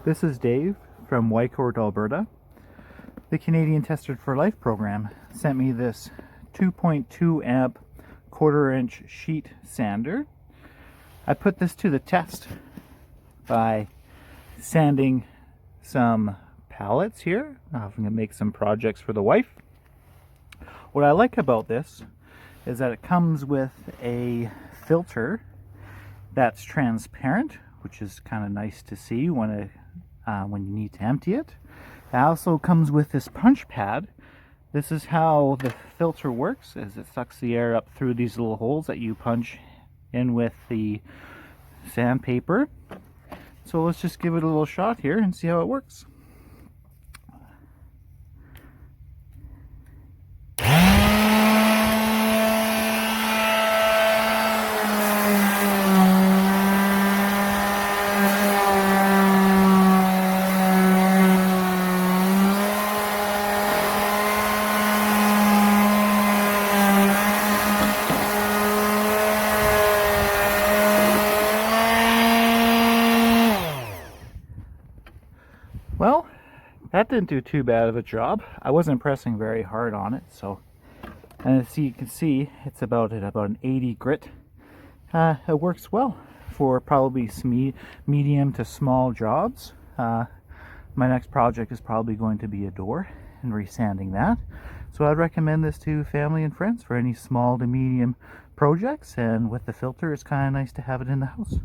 This is Dave from Whitecourt, Alberta. The Canadian Tested for Life program sent me this 2.2 amp quarter-inch sheet sander. I put this to the test by sanding some pallets here. I'm going to make some projects for the wife. What I like about this is that it comes with a filter that's transparent, which is kind of nice to see when you need to empty it. It also comes with this punch pad. This is how the filter works, is it sucks the air up through these little holes that you punch in with the sandpaper. So let's just give it a little shot here and see how it works. Well, that didn't do too bad of a job. I wasn't pressing very hard on it, so, and as you can see, it's about an 80 grit. It works well for probably some medium to small jobs. My next project is probably going to be a door and resanding that. So I'd recommend this to family and friends for any small to medium projects, and with the filter, it's kind of nice to have it in the house.